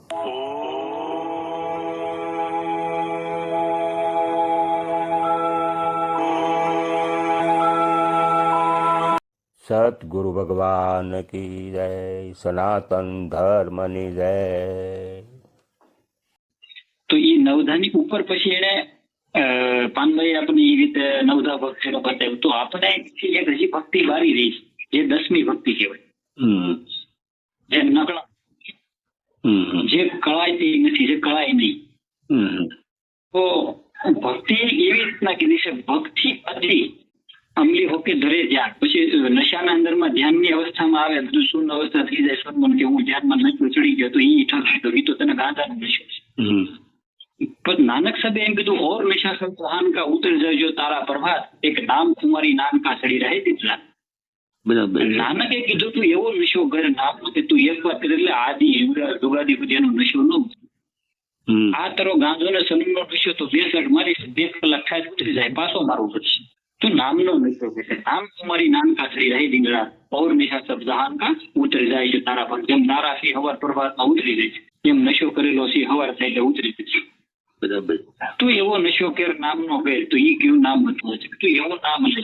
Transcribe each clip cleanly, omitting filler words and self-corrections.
સતગુરુ ભગવાન કી જય, સનાતન ધર્મની જય. તો એ નવધાની ઉપર પછી એને પાનભાઈ આપણે એ રીતે નવધા ભક્તિ નો બતાવ્યું. તો આપણે એક હજી ભક્તિ બારી રહી છે, જે 10મી ભક્તિ કહેવાય, જે નકળા, જે કળાય તે નથી, જે કળાય નહીં. તો ભક્તિ એવી રીતના કીધી છે, ભક્તિ અતિ અમલી હોકે ધરે ધ્યાન. પછી નશાના અંદરમાં ધ્યાનની અવસ્થામાં આવે, બધું શૂન્ય અવસ્થા થઈ જાય, સન્મન કે હું ધ્યાનમાં નથી ચડી ગયો, તો એ ઠર એ તો તને ગાંધાનો નશો છે. પણ નાનક સાહેબે એમ કીધું, ઓર નશા સબ જહાન કા ઉતર જજો તારા પ્રભાત, એક નામ કુમારી નામ કા ચડી રહે દીધા. બરાબર. નાનકે કીધું તું એવો નશો કર નામ કે તું એક વાર કરે એટલે આદિ જુગાદી સુધી એનો નશો ન. આ તારો ગાંધો ને સનમનો નશો તો 62 મારી 2 કલાક થાય ઉતરી જાય, પાછો મારવું પડશે. તો નામનો નશો છે, નામ કુમારી નામ કા ચડી રહે દીધા, ઓર નશા સબ જહાન કા ઉતર જાય છે તારા પર. જેમ નારા થી હવાર પ્રભાતમાં ઉતરી જાય છે, એમ નશો કરેલો છે હવાર થાય એટલે ઉતરી જાય છે. બરાબર. તું એવો નશો કર નામનો કર. તો એ કેવું નામ હતું છે? તું એવું નામ લે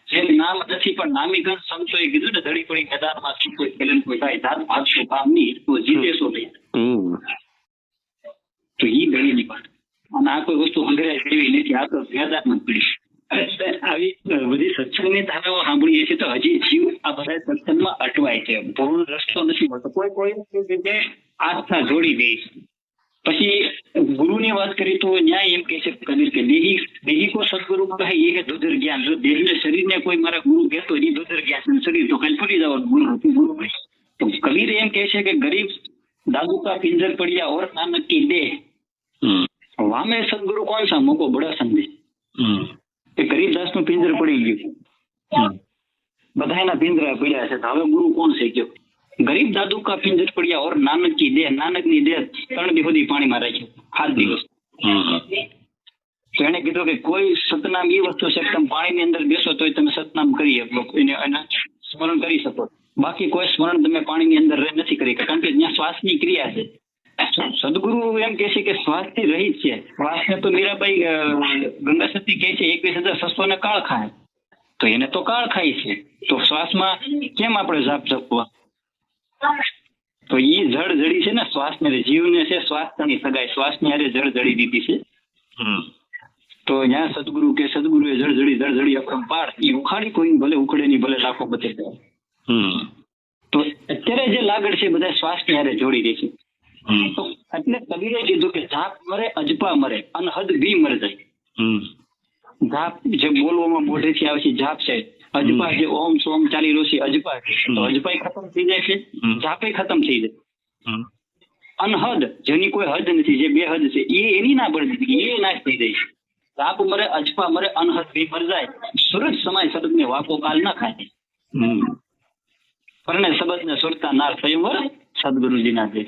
જે નામ નથી, પણ નામી ગણ સંતોએ કીધું ને, ધડી પડી મેદાનમાં શું કોઈ ખેલન કોઈ થાય, ધાત ભાગશો કામ નહીં, તો જીતેશો નહીં. તો એ ગણીની વાત. અને આ કોઈ વસ્તુ અંગ્રેજ જેવી નથી, આ તો મેદાનમાં પડી. આવી બધી સત્સંગની ધારાઓ સાંભળીએ છીએ તો હજી જીવ આ બધા સત્સંગમાં અટવાય છે, પૂર્ણ રસ્તો નથી મળતો. કોઈ આસ્થા જોડી દે છે. પછી ગુરુની વાત કરી તો ન્યાય એમ કહે છે કબીર કે દેહી કો સદગુરુ કહે એ હે દુધર જ્ઞાન. જો દેહને શરીરને કોઈ મારા ગુરુ કહેતો એ દુધર જ્ઞાન, શરીર તો કાલ ફરી જવાનું ગુરુ નહીં. તો કબીર એમ કહે છે કે ગરીબ દાદુ કા પિંજર પડ્યા ઓર નાનક કી દેહ, વામે સદગુરુ કોણ સા મોકો બડા સંદેહ. એ ગરીબદાસ નું પિંજર પડી ગયું, બધાના પિંજરા પડ્યા છે, તો હવે ગુરુ કોણ છે કયો? ગરીબ દાદુ કા પિંજર પડ્યા ઓર નાનક કી દેહ, નાનક ની દેહ 3 દિવસ સુધી પાણીમાં રાખ્યું, 7 દિવસ. તો એને કીધું કે કોઈ સતનામ એ વસ્તુ છે કે તમે પાણીની અંદર બેસો તોય તમે સતનામ કરી શકો, એને સ્મરણ કરી શકો. બાકી કોઈ સ્મરણ તમે પાણીની અંદર નથી કરી, કારણ કે ત્યાં શ્વાસની ક્રિયા છે. સદગુરુ એમ કે છે કે શ્વાસથી રહિત છે. શ્વાસને તો મીરાબાઈ ગંગા સતી કહે છે 21,600 ને કાળ ખાય, તો એને તો કાળ ખાય છે. તો શ્વાસમાં કેમ આપણે જાપ જપવા? તો ઈ જળ જડી છે ને, શ્વાસને જીવને છે શ્વાસની સગાઈ, શ્વાસની હારે જળ જડી દીધી છે. તો ત્યાં સદગુરુ કે સદગુરુએ જળ જડી અપરંપાર, ઈ ઉખાડી કોઈ ભલે ઉખડે ની, ભલે લાખો બધે. તો અત્યારે જે લાગડ છે બધા શ્વાસની હારે જોડી દે છે. તો એટલે કબીરે કીધું કે જાપ મરે અજપા મરે, અનહદ બી મર જાય. જાપ જે બોલવામાં મોઢેથી આવે છે જાપ છે, અજપા જે ઓમ સોમ ચાલી રહ્યો છે અજપા, તો અજપાઈ ખતમ થઈ જાય છે, જાપે ખતમ થઈ જાય. અનહદ જેની કોઈ હદ નથી, જે 2 હદ છે એ એની ના પડતી, એ નાશ થઈ જાય છે. જાપ મરે અજપા મરે, અનહદ બી મર જાય, સુરત સમાય સદગ ને વાકો કાલ ના ખાય. પરણે સબદ ને સુરતા નાર સ્વયંવર સદગુરુજીના છે.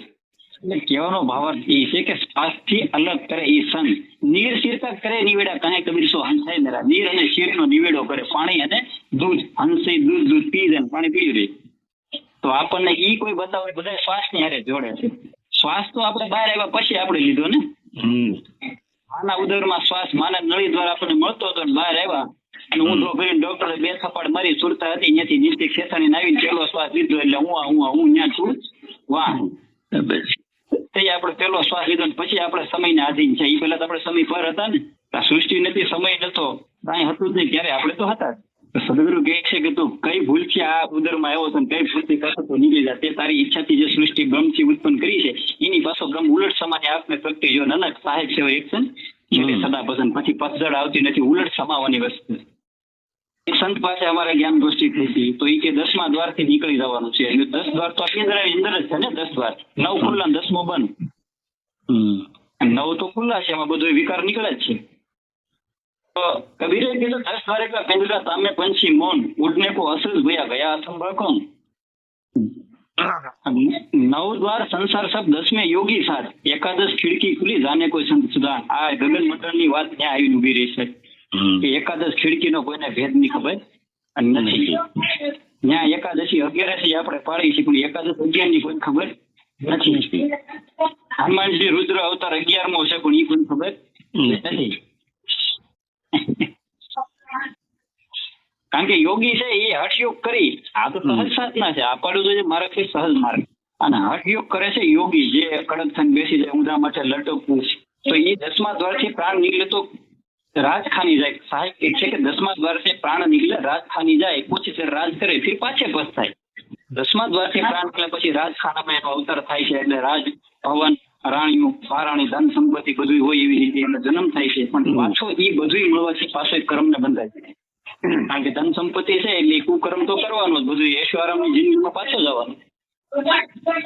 એટલે કહેવાનો ભાવાર્થ એ છે કે શ્વાસથી અલગ કરે એ સંત, નીર શીરકા કરે નિવેડા કહે કબીર સો હંસાય મેરા. નીર અને શીરનો નિવેડો કરે, પાણી અને દૂધ, હંસે દૂધ પી જાય, પાણી પી લે. તો આપણને ઈ કોઈ બતાવે, બધા શ્વાસની હારે જોડે છે. શ્વાસ તો આપણે બહાર આવ્યા પછી આપણે લીધો ને. માના ઉદરમાં શ્વાસ માના નળી દ્વારા આપણને મળતો હતો, બહાર આવ્યા અને ઊંધો કરીને ડોક્ટરે 2 થપ્પડ મારી, સુરતા હતી ત્યાંથી નીચે ખેતાણી આવીને પેલો શ્વાસ લીધો, એટલે હું ત્યાં છું વાહ. તે આપણે પેલો શ્વાસ લીધો પછી આપણે સમયને આધીન છે. એ પેલા તો આપણે સમય પર હતા ને, આ સૃષ્ટિ નથી, સમય નતો, કાંઈ હતું જ નહીં, ત્યારે આપણે તો હતા. સદગુરુ કહે છે કે તું કઈ ભૂલથી આ ઉદરમાં આવ્યો હતો, કઈ ભૂલથી કરતો નીકળી જાય. તે તારી ઈચ્છાથી જે સૃષ્ટિ બ્રહ્મથી ઉત્પન્ન કરી છે એની પાછો બ્રહ્મ ઉલટ સમાની આપને શક્તિ. જો નાનક સાહેબ છે એક છે સદા પસંદ, પછી પતઝડ આવતી નથી, ઉલટ સમાવાની વસ્તુ. સંત પાસે અમારે જ્ઞાન ગોષ્ઠી થઈ હતી, તો એ કે 10મા દ્વારથી નીકળી જવાનું છે. 10 દ્વાર તો કેન્દ્રની અંદર જ છે ને, 10 દ્વાર, 9 ખુલ્લા 10મો બંધ. 9 તો ખુલ્લા છે, એમાં બધો વિકાર નીકળે જ છે. તો કબીરે કીધું 10 દ્વારે કા પિંજરા તામે પંછી મૌન, ઉડને કો અસલ ભયા ગયા અથંભા કોણ. 9 દ્વાર સંસાર સબ 10મેं યોગી સાથ, એકાદશ ખિડકી ખુલી જાને કોઈ સંત સુધાન. આ ગગન મંડળની વાત ત્યાં આવીને ઉભી રહી છે કે એકાદશ ખિડકીનો કોઈને ભેદ નહીં ખબર નથી. ત્યાં એકાદશી 11 આપણે પાડી છે, પણ એકાદશ 11 ની કોઈ ખબર નથી. હનુમાનજી રુદ્ર અવતાર 11મો છે, પણ એ પણ ખબર નથી. કારણ કે યોગી છે એ હઠયોગ કરી, આ તો સહજ સાધના છે, આ પાડું તો જે માર્ગ છે સહજ માર્ગ, અને હઠયોગ કરે છે યોગી, જે કડક થઈને બેસી જાય ઊંધા માટે લટકવું, તો એ 10મા દ્વારથી પ્રાણ નીકળે તો રાજ ખાની જાય. સાહેબ એક છે કે 10મા દ્વારથી પ્રાણ નીકળે રાજ ખાની જાય, પછી ફિર રાજ કરે ફિર પાછે પસ્તાય. 10મા દ્વારથી પ્રાણ નીકળે પછી રાજ ખાનામાં એનો અવતાર થાય છે, એટલે રાજ ભવન રાણીઓ મહારાણી ધન સંપત્તિ બધું હોય એવી રીતે એનો જન્મ થાય છે. પણ પાછો એ બધું મળવાથી પાછો એક કર્મને બંધાય છે. કારણ કે ધન સંપત્તિ છે એટલે કુકર્મ તો કરવાનું જ, બધું ઐશ્વર્યની જિંદગીમાં પાછો જવાનું.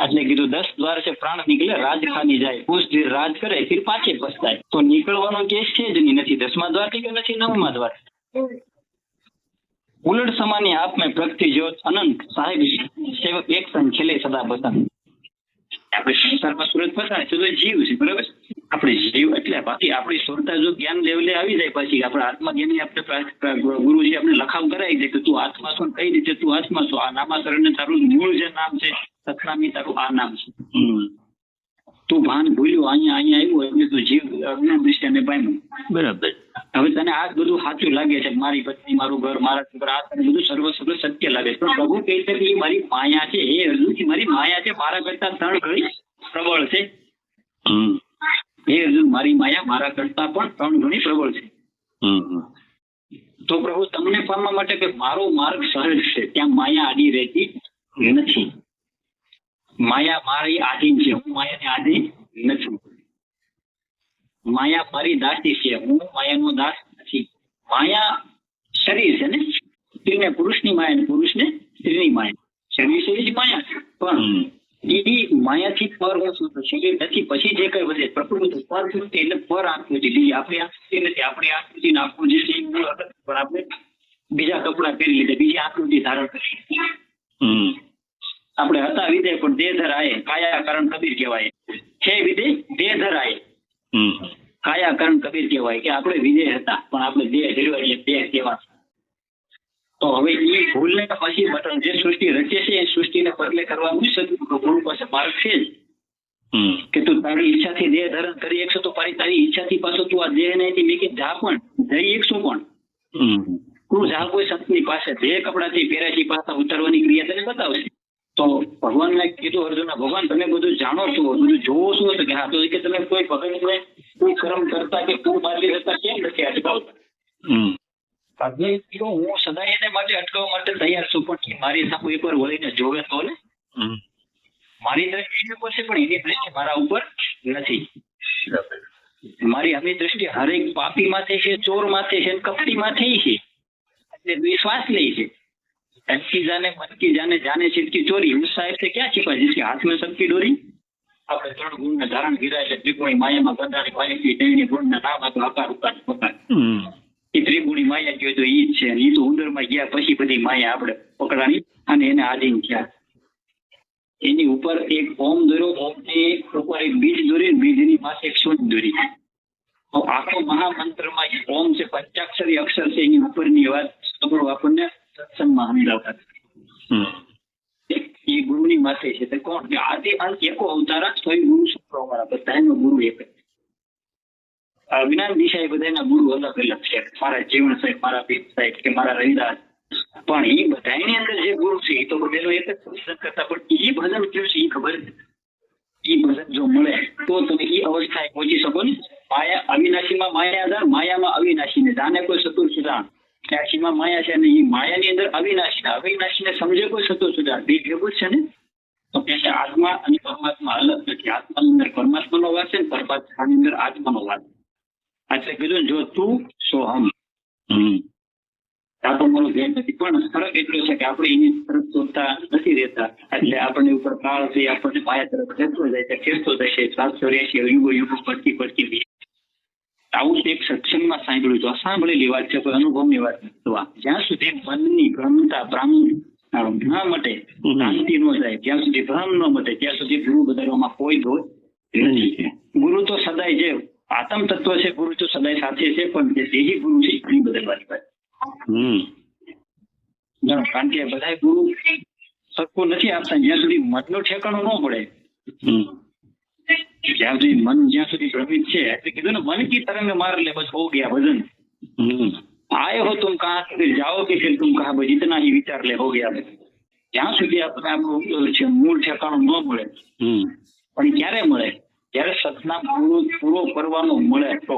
એટલે કીધું 10 દ્વાર છે પ્રાણ નીકળે રાજ ખાની જાય, કુશ ધીર રાજ કરે ફિર પાછે પસ્તાય. તો નીકળવાનો કેસ છે જ નહીં, નથી 10મા દ્વારથી કે નથી 9મા દ્વાર. ઉલટ સમાની આપ મેં પ્રગતિ જ્યોત અનંત, સાહેબ સેવક એક સંગ ખેલે સદા બસન. આપણે સંસારમાં સુરત ફસાય તો જીવ છે, બરાબર. આપણે જીવ એટલે બાકી આપણી સુરતા જો જ્ઞાન લેવલે આવી જાય, પછી આપણા આત્મા જ્ઞાની આપણે ગુરુજી આપણે લખાવ કરાવી દે કે તું આત્મા છો, કઈ રીતે તું આત્મા છો, આ નામાકરણ તારું મૂળ જે નામ છે સતનામી તારું આ નામ છે. તું ભાન ભૂલ્યું અહીંયા આવ્યું એટલે તું જીવ અજ્ઞાન દૃષ્ટિને પામ્યું, બરાબર. હવે તને આ બધું સાચું લાગે છે, મારી પત્ની મારું ઘર મારા છોકરા આ તને બધું સર્વ સત્ય લાગે છે, પણ પ્રભુ કહે છે કે એ મારી માયા છે, એ અર્જુનથી મારી માયા છે, મારા કરતા 3 ગણી પ્રબળ છે. એ અર્જુન મારી માયા મારા કરતા પણ 3 ગણી પ્રબળ છે. તો પ્રભુ તમને પામવા માટે કે મારો માર્ગ સહજ છે, ત્યાં માયા આડી રહેતી નથી. માયા મારી આધીન છે, હું માયાને આધીન નથી. માયા મારી દાસી છે, હું માયાનો દાસ નથી. માયા શરીર છે ને, સ્ત્રીને પુરુષની માયા ને પુરુષને સ્ત્રીની માયા. શરીર છે જ માયા છે, પણ એ માયાથી પર શરીર નથી. પછી જે કઈ વધે પ્રકૃતિ પર એટલે પર આકૃતિ, બીજી આપણી આકૃતિ નથી. આપણી આકૃતિ આખું જે છે પણ આપણે બીજા કપડા પહેરી લીધા, બીજી આકૃતિ ધારણ કરી. આપણે હતા વિધે પણ દેહ ધરાય, કાયા કારણ કબીર કહેવાય છે. વિધે દેહ ધરાય, કાયા કારણ કબીર કહેવાય કે આપણે વિધેય હતા પણ આપણે દેહ ધર્યો એટલે દેહ કહેવાય. તો હવે એ ભૂલને પછી બટન જે સૃષ્ટિ રચે છે એ સૃષ્ટિને બદલે કરવાનું ગુરુ પાસે માર્ગ છે જ કે તું તારી ઈચ્છાથી દેહ ધારણ કરી શકશો, તો તારી ઈચ્છાથી પાછો તું આ દેહ નહીં મેકી જા પણ જઈ શકશો. પણ તું જા કોઈ સંતની પાસે, જે કપડાથી પહેર્યાથી પાછા ઉતારવાની ક્રિયા તને બતાવશે. તો ભગવાનને કીધું અર્જુન, ભગવાન તમે બધું જાણો છો, બધું જોવો છો, તો કે હા, તો કે તમે કોઈ ભગવાનને કોઈ કર્મ કરતા કે કોઈ બાદલી કરતા કેમ નથી અટકાવતા? હું સદાય એને માટે અટકાવવા માટે તૈયાર છું, પણ મારી સામે એકવાર વળીને જોવે તો ને. મારી દ્રષ્ટિ એની ઉપર છે, પણ એની દ્રષ્ટિ મારા ઉપર નથી. મારી આવી દ્રષ્ટિ હરેક પાપી માથે છે, ચોર માથે છે, કપટી માથે છે. એટલે વિશ્વાસ લે છે टंकी जाने मन की जाने जाने छिटकी चोरी। उस साहेब से क्या छिपा जिसके हाथ में सबकी डोरी। આપણે ત્રણ ગુણને ધારણ કર્યા છે, ત્રિગુણી માયામાં બંધાણી માયાથી ત્રણેય ગુણના નામ હતો આકાર ઉકાર પકાર. એ ત્રિગુણી માયા કહેવાય તો ઈ જ છે. એ તો ઉંદરમાં ગયા પછી બધી માયા આપણે પકડાની અને એને આધીન થયા. એની ઉપર એક ઓમ દોર્યો, ઓમની ઉપર એક બીજ દોરી, બીજની પાસે એક શૂન્ય દોરી. આખો મહામંત્રમાં ઓમ છે, પંચાક્ષરી અક્ષર છે, એની ઉપરની વાત આપણને સત્સંગમાં સમજાવતા. એ ગુરુની માથે છે તે કોણ કે આદિ અંત એકો અવતારા તો ગુરુ શુક્ર અમારા બધાનો ગુરુ એક જ. જ્ઞાન દિશા એ બધાના ગુરુ અલગ અલગ છે. મારા જીવન સાહેબ, મારા પીર સાહેબ કે મારા રવિદાસ, પણ એ બધાની અંદર જે ગુરુ છે એ તો બધાનો એક જ ભજન કરતા. પણ એ ભજન કયું છે એ ખબર છે. એ ભજન જો મળે તો તમે એ અવસ્થાએ પહોંચી શકો ને. માયા અવિનાશીમાં માયા આધાર, માયામાં અવિનાશી ને જાણે કોઈ સતુર સુધાર. અવિનાશીમાં માયા છે અને એ માયાની અંદર અવિનાશીને સમજે કોઈ સતુર સુધાર. બે ભેગું છે ને. તો કે આત્મા અને પરમાત્મા અલગ નથી. આત્માની અંદર પરમાત્માનો વાસ છે, પરમાત્માની અંદર આત્માનો વાસ. એટલે કીધું જો તું સો હમ. આ તો મારું ધ્યાન નથી, પણ ફરક એટલો છે કે આપણે એની તરફ શોધતા નથી રહેતા. એટલે આપણને ઉપર કાળ છે, આપણને માયા તરફ ખેંચતો જાય છે, ખેંચતો જશે. 780 યુગો પડતી આવું એક સત્સંગમાં સાંભળ્યું તો સાંભળેલી વાત છે, કોઈ અનુભવની વાત નથી. જ્યાં સુધી મનની ભ્રમતા ભ્રમ ના મટે, શાંતિ ન જાય, જ્યાં સુધી ભ્રમ ન મટે ત્યાં સુધી ગુરુ બદલવામાં કોઈ દોષ નથી. ગુરુ તો સદાય જે આત્મ તત્વ છે, ગુરુ તો સદાય સાથે છે, પણ જે દેહી ગુરુ છે એ બદલવાની વાત. કારણ કે બધા ગુરુ સરખું નથી આપતા. જ્યાં સુધી મનનું ઠેકાણું ન પડે જ્યાં સુધી મન જ્યાં સુધી ભ્રમિત છે એટલે કીધું ને મન કી તરંગ માર લે બસ હો ગયા ભજન आए हो तुम कहाँ से फिर जाओगे फिर तुम कहाँ बस इतना ही विचार ले हो गया ત્યાં સુધી આપણે આપણું મૂળ ઠેકાણું ન મળે પણ ક્યારે મળે જ્યારે સતનામ પૂરો કરવાનો મળે તો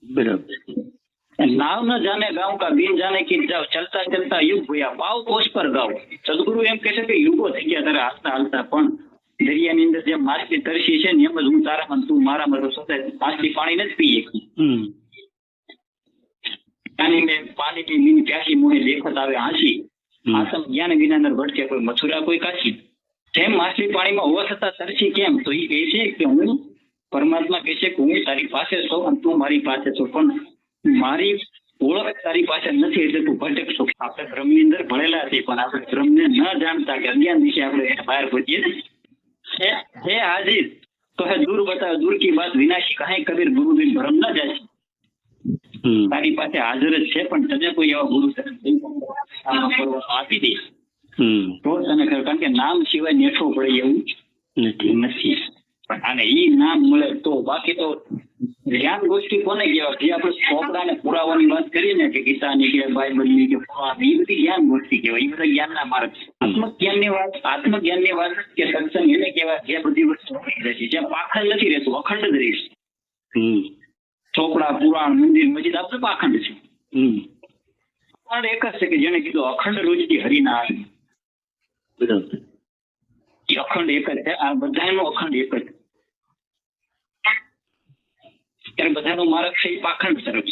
બરાબર નાવ ન જાને ગાँव का बिन जाने की जाओ चलता चलता युग भैया पाव पोष पर गाओ સદગુરુ એમ કહે છે કે યુગો થઈ ગયા તારે હાલતા હાલતા પણ દરિયાની અંદર જેમ માછલી તરસી છે ને એમ જ હું તારામાં તું મારામાં તો સતત માછલી પાણી નથી પી શકી પાણીની લીન પ્યાસી મોહે લેખત આવે હાંસી આસમ જ્ઞાન વિના અંદર ભટકે કોઈ મથુરા કોઈ કાશી જેમ માછલી પાણીમાં હોવા છતાં તરસી કેમ તો એ કહે છે કે હું પરમાત્મા કહે છે કે હું તારી પાસે છું અને તું મારી પાસે છો પણ મારી ઓળખ તારી પાસે નથી એટલે તું ભટકશો આપણે ભ્રમની અંદર ભણેલા છીએ પણ આપણે ભ્રમને ન જાણતા કે અજ્ઞાન વિશે આપણે બહાર ભજીએ હે હાજીર તો હે દૂર બતાવે દૂર કી બાત વિનાશી કહે કબીર ગુરુ બિન ભ્રમ ન જાય તારી પાસે હાજર જ છે પણ તને કોઈ એવા ગુરુ આપી દે તો તને ખબર કારણ કે નામ સિવાય નેઠો પડે એવું નથી અને ઈ નામ મળે તો બાકી તો જ્ઞાન ગોષ્ઠી કોને કહેવાય જે આપણે ચોપડા ને પુરાવાની વાત કરીએ ને કે ગીતાની કે બાઇબલની કે પુરાણ એ બધી જ્ઞાન ગોષ્ઠી કહેવાય એ બધા જ્ઞાનના માર્ગ છે આત્મજ્ઞાનની વાત કે સત્સંગ એને કહેવાય જે બધી વસ્તુ રહેશે જ્યાં પાખંડ નથી રહેતું અખંડ જ રહેશે ચોપડા પુરાણ મંદિર મસ્જિદ આપણે પાખંડ છે પણ એક જ છે કે જેને કીધું અખંડ રોજથી હરિના આવે એ અખંડ એક જ છે આ બધાનો અખંડ એક જ ત્યારે બધાનો માર્ગ છે એ પાખંડ તરફ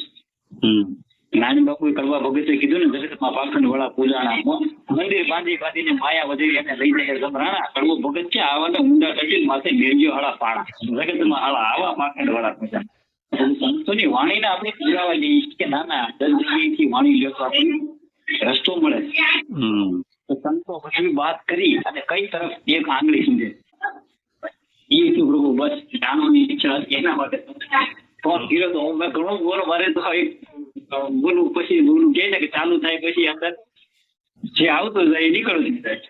નાની બાપુએ કરવા ભગતે કીધું ને જગતમાં પાખંડ વાળા પૂજાણા મંદિર બાંધીને માયા વધેરી એને લઈ જાય ગમરાણા કરવો ભગત છે આવાને ઊંડા ટચી માથે મેળજો હાળા પાણા જગતમાં હાળા આવા પાખંડ વાળા પૂજા સંતોની વાણીને આપણે પુરાવા જઈએ કે નાના જલ્દીથી વાણી લ્યો તો આપણને રસ્તો મળે તો સંતો બધી વાત કરી અને કઈ તરફ એક આંગળી સમજે એ શું પ્રભુ બસ જાણવાની ઈચ્છા હતી એના માટે ફોન કર્યો તો મેં ઘણું બોલો મારે તો બોલવું પછી બોલું કે છે કે ચાલુ થાય પછી અંદર જે આવતો જાય એ નીકળતું જાય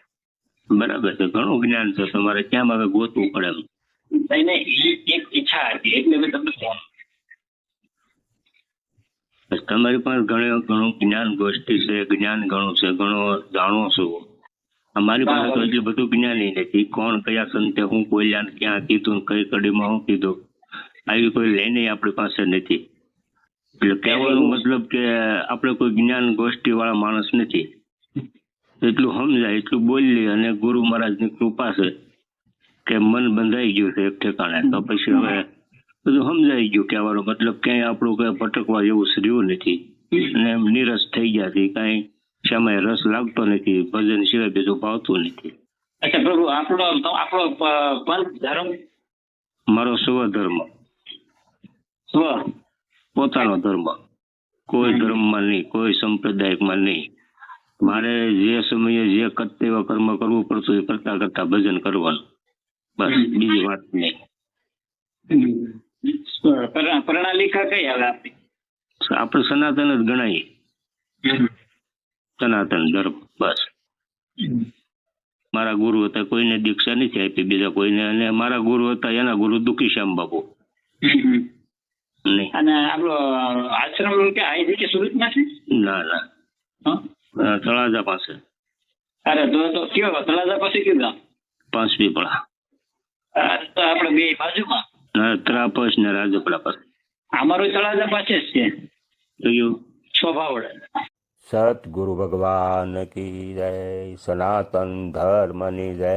બરાબર છે ઘણું જ્ઞાન છે તમારે ક્યાં હવે ગોતવું પડે નહીં એક ઈચ્છા હતી એટલે મેં તમને ફોન તમારી પાસે ઘણું જ્ઞાન ગોષ્ઠી છે જ્ઞાન ઘણું છે ઘણો જાણો છો અમારી પાસે તો એટલું બધું જ્ઞાન નથી કોણ કયા સંતે હું કોઈ ક્યાં કીધું કઈ કડીમાં હું કીધું આવી કોઈ લઈને આપણી પાસે નથી એટલે કહેવાનો મતલબ કે આપણે કોઈ જ્ઞાન ગોષ્ઠી વાળા માણસ નથી એટલું સમજાય એટલું બોલીએ અને ગુરુ મહારાજની કૃપા છે કે મન બંધાઈ ગયું છે એક ઠેકાણે તો પછી હવે બધું સમજાઈ ગયું કહેવાનો મતલબ ક્યાંય આપણું કઈ ભટકવા જેવું રહ્યું નથી અને એમ નિરસ થઈ ગયા છે કાંઈ સમય રસ લાગતો નથી ભજન સિવાય બીજું ભાવતું નથી અચ્છા પ્રભુ આપણો પંથ ધર્મ મારો સ્વધર્મ સ્વ પોતાનો ધર્મ કોઈ ધર્મમાં નહીં કોઈ સંપ્રદાયમાં નહીં મારે જે સમયે જે કર્તવ્ય કર્મ કરવું પડતું એ કરતા કરતા ભજન કરવાનું બસ બીજી વાત નહીં પ્રણાલિકા કઈ આવે આપણી આપણે સનાતન જ ગણાય સનાતન ધર્મ બસ મારા ગુરુ હતા કોઈને દીક્ષા નથી આપી બીજા કોઈને અને મારા ગુરુ હતા એના ગુરુ દુખીશ્યામ બાપુ નહીં અને આપણો આશ્રમ કે અહીં કે સુરતમાં છે ના તળાજા પાસે અરે તો કયો તળાજા પાસે કયું ગામ પાંચપીપળા તો આપણે બે બાજુમાં ત્રાપસ ને રાજપડા પાસે અમારું તળાજા પાસે જ છે કયું સ્વભાવડે સતગુરુ ભગવાન કી જય સનાતન ધર્મની જય